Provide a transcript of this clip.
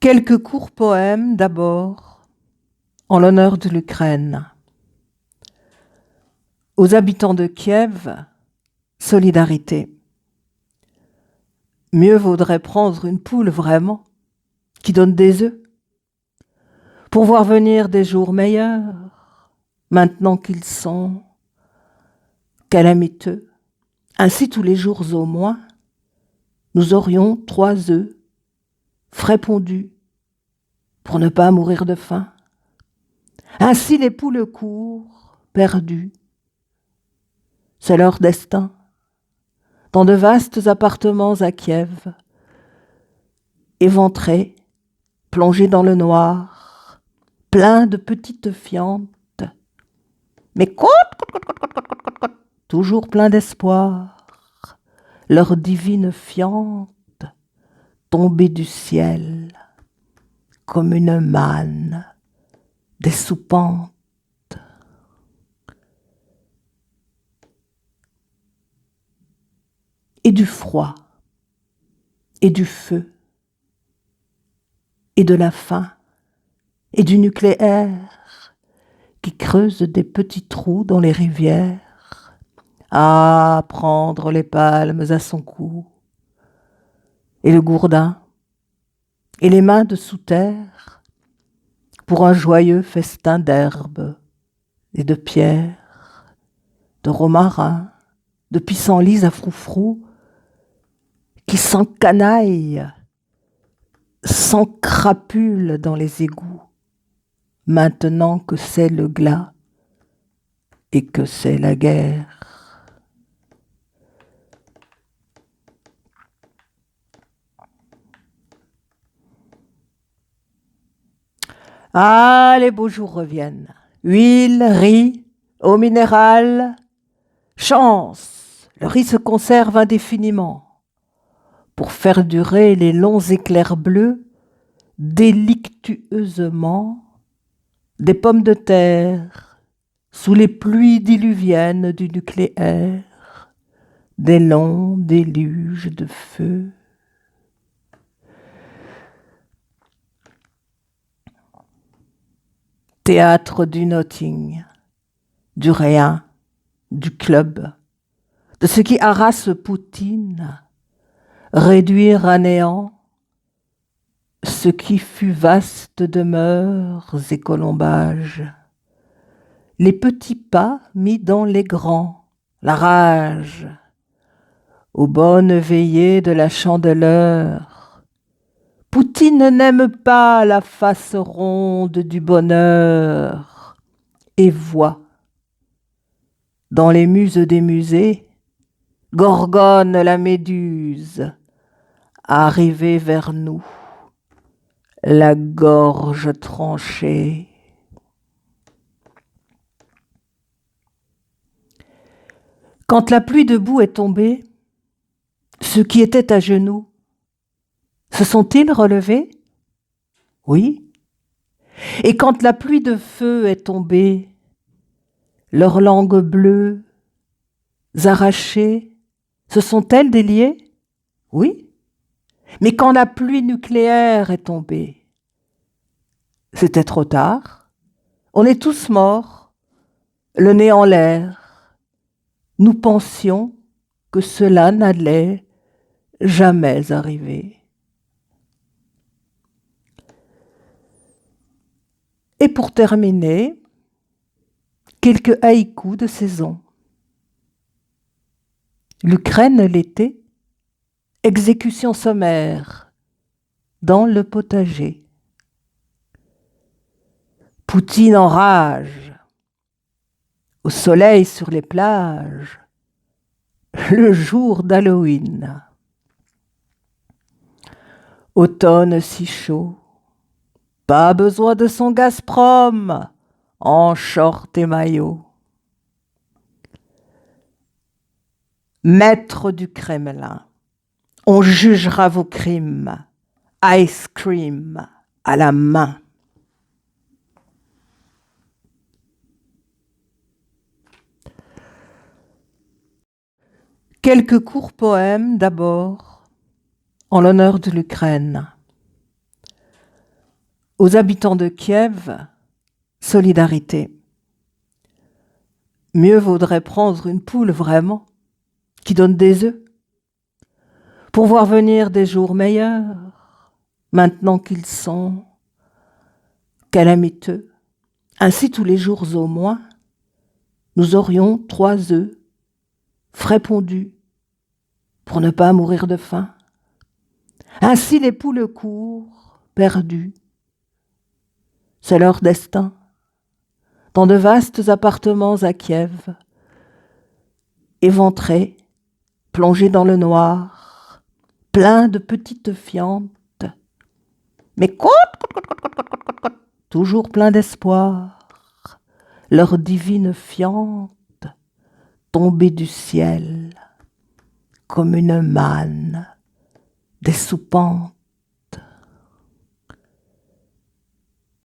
Quelques courts poèmes d'abord, en l'honneur de l'Ukraine. Aux habitants de Kiev, solidarité. Mieux vaudrait prendre une poule vraiment, qui donne des œufs, pour voir venir des jours meilleurs, maintenant qu'ils sont calamiteux. Ainsi tous les jours au moins, nous aurions 3 œufs, frais pondus, pour ne pas mourir de faim. Ainsi les poules courent, perdues. C'est leur destin. Dans de vastes appartements à Kiev, éventrés, plongés dans le noir, pleins de petites fientes, mais toujours pleins d'espoir, leur divine fiente tombée du ciel comme une manne des soupentes. Et du froid, et du feu, et de la faim, et du nucléaire qui creuse des petits trous dans les rivières, à prendre les palmes à son cou, et le gourdin, et les mains de sous terre, pour un joyeux festin d'herbes et de pierres, de romarin, de pissenlits à froufrou, qui s'encanaillent, s'encrapulent dans les égouts, maintenant que c'est le glas et que c'est la guerre. Ah, les beaux jours reviennent. Huile, riz, eau minérale, chance, le riz se conserve indéfiniment pour faire durer les longs éclairs bleus délictueusement des pommes de terre sous les pluies diluviennes du nucléaire, des longs déluges de feu. Théâtre du notting, du rien, du club, de ce qui harasse Poutine, réduire à néant ce qui fut vaste demeures et colombages, les petits pas mis dans les grands, la rage, aux bonnes veillées de la Chandeleur. Poutine n'aime pas la face ronde du bonheur et voit, dans les muses des musées, Gorgone la méduse, arriver vers nous, la gorge tranchée. Quand la pluie de boue est tombée, ceux qui étaient à genoux, se sont-ils relevés? Oui. Et quand la pluie de feu est tombée, leurs langues bleues, arrachées, se sont-elles déliées? Oui. Mais quand la pluie nucléaire est tombée, c'était trop tard. On est tous morts, le nez en l'air. Nous pensions que cela n'allait jamais arriver. Et pour terminer, quelques haïkus de saison. L'Ukraine l'été, exécution sommaire dans le potager. Poutine en rage, au soleil sur les plages, le jour d'Halloween. Automne si chaud, pas besoin de son Gazprom, en short et maillot. Maître du Kremlin, on jugera vos crimes, ice cream à la main. Quelques courts poèmes d'abord, en l'honneur de l'Ukraine. Aux habitants de Kiev, solidarité. Mieux vaudrait prendre une poule vraiment, qui donne des œufs, pour voir venir des jours meilleurs, maintenant qu'ils sont calamiteux. Ainsi tous les jours au moins, nous aurions 3 œufs frais pondus, pour ne pas mourir de faim. Ainsi les poules courent, perdues. C'est leur destin. Dans de vastes appartements à Kiev, éventrés, plongés dans le noir, pleins de petites fientes, mais toujours pleins d'espoir, leur divine fiente tombée du ciel comme une manne des soupentes.